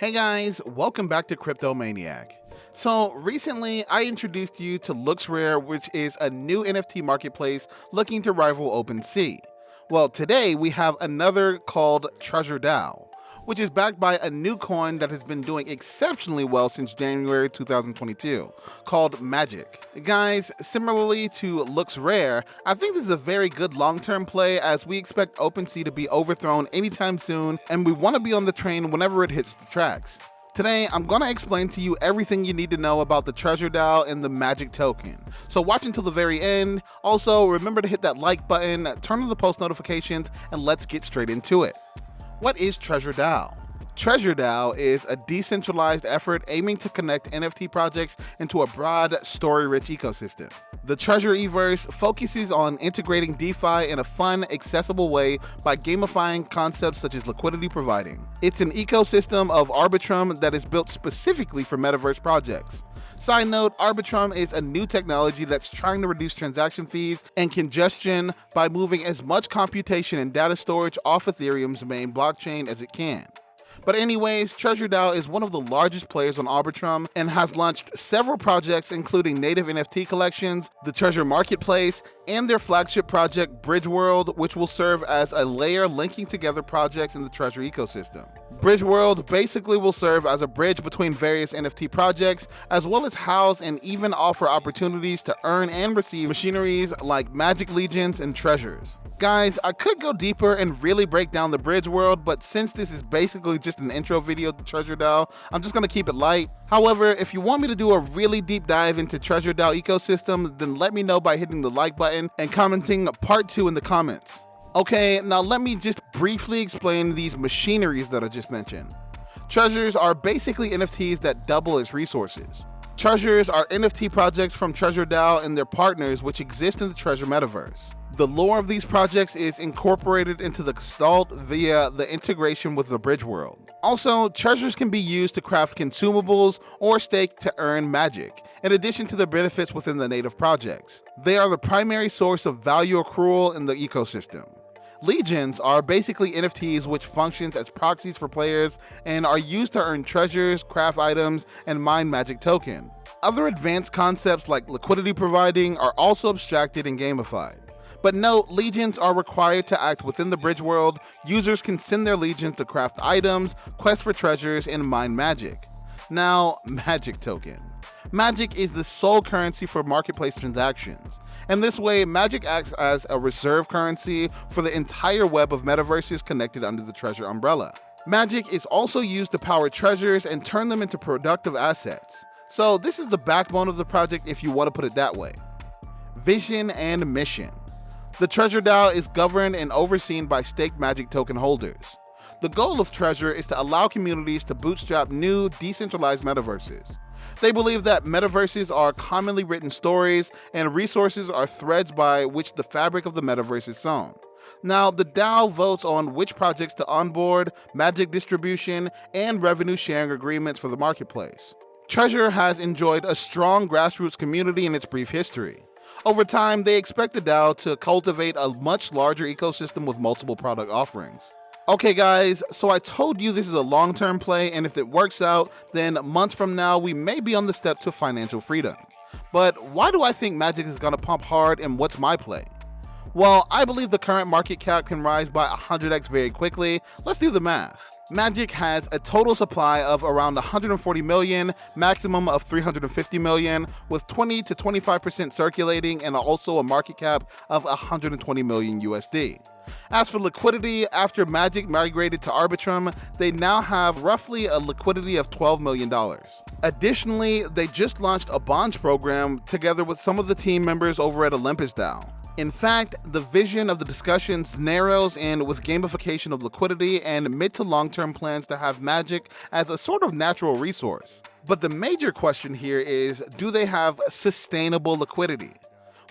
Hey guys, welcome back to Crypto Maniac. So recently I introduced you to LooksRare, which is a new NFT marketplace looking to rival OpenSea. Well, today we have another called Treasure DAO, which is backed by a new coin that has been doing exceptionally well since January 2022, called Magic. Guys, similarly to LooksRare, I think this is a very good long-term play as we expect OpenSea to be overthrown anytime soon, and we want to be on the train whenever it hits the tracks. Today, I'm going to explain to you everything you need to know about the Treasure DAO and the Magic token. So watch until the very end. Also, remember to hit that like button, turn on the post notifications, and let's get straight into it. What is Treasure DAO? Treasure DAO is a decentralized effort aiming to connect NFT projects into a broad, story-rich ecosystem. The Treasureverse focuses on integrating DeFi in a fun, accessible way by gamifying concepts such as liquidity providing. It's an ecosystem of Arbitrum that is built specifically for metaverse projects. Side note, Arbitrum is a new technology that's trying to reduce transaction fees and congestion by moving as much computation and data storage off Ethereum's main blockchain as it can. But anyways, Treasure DAO is one of the largest players on Arbitrum and has launched several projects including native NFT collections, the Treasure Marketplace, and their flagship project Bridgeworld, which will serve as a layer linking together projects in the Treasure ecosystem. Bridgeworld basically will serve as a bridge between various NFT projects, as well as house and even offer opportunities to earn and receive machineries like Magic Legions and Treasures. Guys, I could go deeper and really break down the Bridgeworld, but since this is basically just an intro video to Treasure DAO, I'm just going to keep it light. However, if you want me to do a really deep dive into Treasure DAO ecosystem, then let me know by hitting the like button and commenting part 2 in the comments. Okay, now let me just briefly explain these machineries that I just mentioned. Treasures are basically NFTs that double as resources. Treasures are NFT projects from Treasure DAO and their partners which exist in the Treasure metaverse. The lore of these projects is incorporated into the Gestalt via the integration with the Bridgeworld. Also, treasures can be used to craft consumables or stake to earn magic, in addition to the benefits within the native projects. They are the primary source of value accrual in the ecosystem. Legions are basically NFTs which functions as proxies for players and are used to earn treasures, craft items, and mine magic token. Other advanced concepts like liquidity providing are also abstracted and gamified. But note, legions are required to act within the bridge world. Users can send their legions to craft items, quest for treasures, and mine magic. Now, magic token. Magic is the sole currency for marketplace transactions. And this way, Magic acts as a reserve currency for the entire web of metaverses connected under the Treasure umbrella. Magic is also used to power treasures and turn them into productive assets. So this is the backbone of the project if you want to put it that way. Vision and mission. The Treasure DAO is governed and overseen by staked Magic token holders. The goal of Treasure is to allow communities to bootstrap new, decentralized metaverses. They believe that metaverses are commonly written stories, and resources are threads by which the fabric of the metaverse is sewn. Now, the DAO votes on which projects to onboard, magic distribution, and revenue sharing agreements for the marketplace. Treasure has enjoyed a strong grassroots community in its brief history. Over time, they expect the DAO to cultivate a much larger ecosystem with multiple product offerings. Okay guys, so I told you this is a long-term play, and if it works out, then months from now we may be on the steps to financial freedom. But why do I think Magic is gonna pump hard, and what's my play? Well, I believe the current market cap can rise by 100x very quickly. Let's do the math. Magic has a total supply of around 140 million, maximum of 350 million, with 20 to 25% circulating and also a market cap of 120 million USD. As for liquidity, after Magic migrated to Arbitrum, they now have roughly a liquidity of $12 million. Additionally, they just launched a bonds program together with some of the team members over at Olympus DAO. In fact, the vision of the discussions narrows in with gamification of liquidity and mid to long-term plans to have Magic as a sort of natural resource. But the major question here is, do they have sustainable liquidity?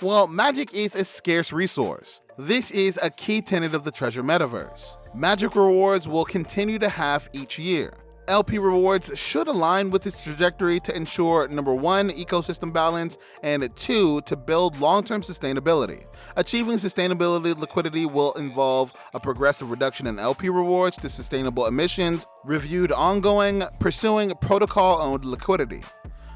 Well, Magic is a scarce resource. This is a key tenet of the Treasure metaverse. Magic rewards will continue to halve each year. LP rewards should align with its trajectory to ensure number 1, ecosystem balance, and 2, to build long-term sustainability. Achieving sustainability liquidity will involve a progressive reduction in LP rewards to sustainable emissions, reviewed ongoing, pursuing protocol-owned liquidity.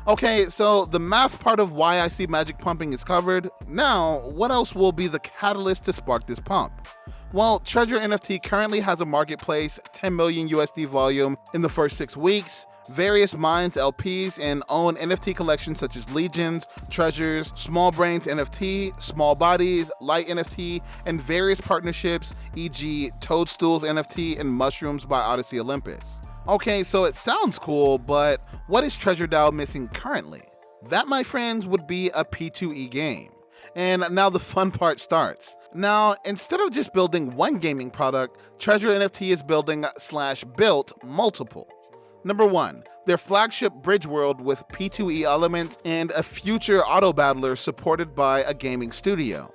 Okay, so the math part of why I see Magic pumping is covered. Now, what else will be the catalyst to spark this pump? Well, Treasure NFT currently has a marketplace, 10 million USD volume in the first 6 weeks, various mines, LPs, and own NFT collections such as Legions, Treasures, Small Brains NFT, Small Bodies, Light NFT, and various partnerships, e.g. Toadstools NFT and Mushrooms by Odyssey Olympus. Okay, so it sounds cool, but what is Treasure DAO missing currently? That, my friends, would be a P2E game. And now the fun part starts. Now, instead of just building one gaming product, Treasure NFT is built multiple. Number 1, their flagship Bridgeworld with P2E elements and a future auto battler supported by a gaming studio.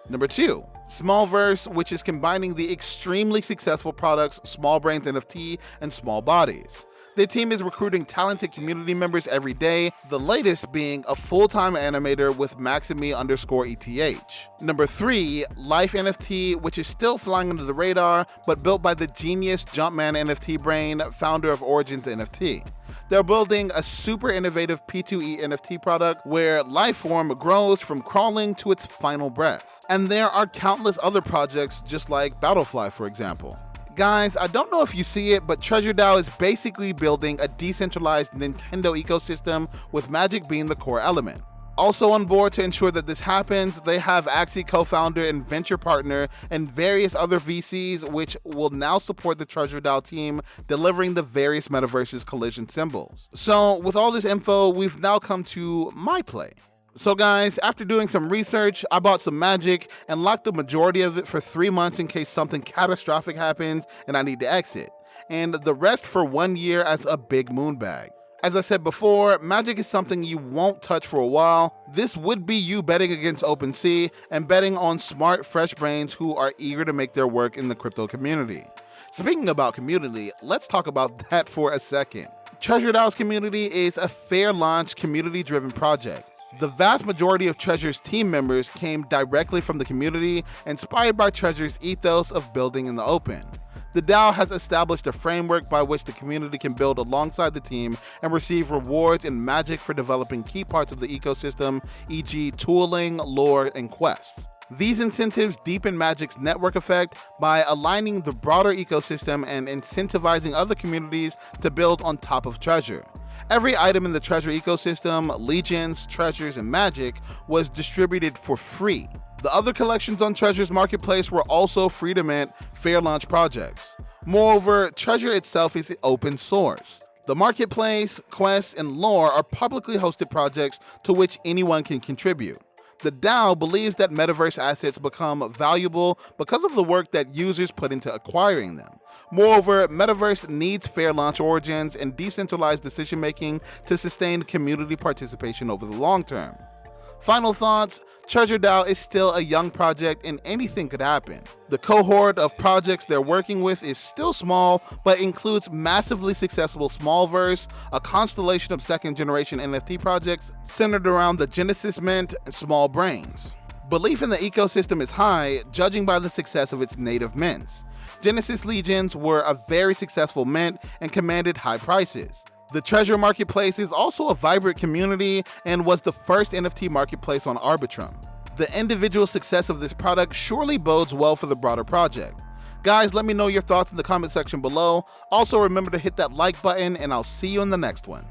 Number 2, Smallverse, which is combining the extremely successful products Small Brains NFT and Small Bodies. Their team is recruiting talented community members every day, the latest being a full-time animator with Maxime_ETH. Number 3, Life NFT, which is still flying under the radar, but built by the genius Jumpman NFT brain, founder of Origins NFT. They're building a super innovative P2E NFT product where life form grows from crawling to its final breath. And there are countless other projects just like Battlefly, for example. Guys, I don't know if you see it, but Treasure DAO is basically building a decentralized Nintendo ecosystem with Magic being the core element. Also on board to ensure that this happens, they have Axie co-founder and venture partner and various other VCs which will now support the Treasure DAO team delivering the various metaverses collision symbols. So with all this info, we've now come to my play. So guys, after doing some research, I bought some Magic and locked the majority of it for 3 months in case something catastrophic happens and I need to exit, and the rest for 1 year as a big moon bag. As I said before, Magic is something you won't touch for a while. This would be you betting against OpenSea and betting on smart, fresh brains who are eager to make their work in the crypto community. Speaking about community, let's talk about that for a second. Treasure DAO's community is a fair launch, community-driven project. The vast majority of Treasure's team members came directly from the community, inspired by Treasure's ethos of building in the open. The DAO has established a framework by which the community can build alongside the team and receive rewards in Magic for developing key parts of the ecosystem, e.g. tooling, lore, and quests. These incentives deepen Magic's network effect by aligning the broader ecosystem and incentivizing other communities to build on top of Treasure. Every item in the Treasure ecosystem, Legions, Treasures, and Magic, was distributed for free. The other collections on Treasure's marketplace were also free to mint, fair launch projects. Moreover, Treasure itself is open source. The marketplace, quests, and lore are publicly hosted projects to which anyone can contribute. The DAO believes that metaverse assets become valuable because of the work that users put into acquiring them. Moreover, metaverse needs fair launch origins and decentralized decision-making to sustain community participation over the long term. Final thoughts, Treasure DAO is still a young project and anything could happen. The cohort of projects they're working with is still small, but includes massively successful Smallverse, a constellation of second-generation NFT projects centered around the Genesis Mint and Small Brains. Belief in the ecosystem is high, judging by the success of its native mints. Genesis Legions were a very successful mint and commanded high prices. The Treasure Marketplace is also a vibrant community and was the first NFT marketplace on Arbitrum. The individual success of this product surely bodes well for the broader project. Guys, let me know your thoughts in the comment section below. Also remember to hit that like button and I'll see you in the next one.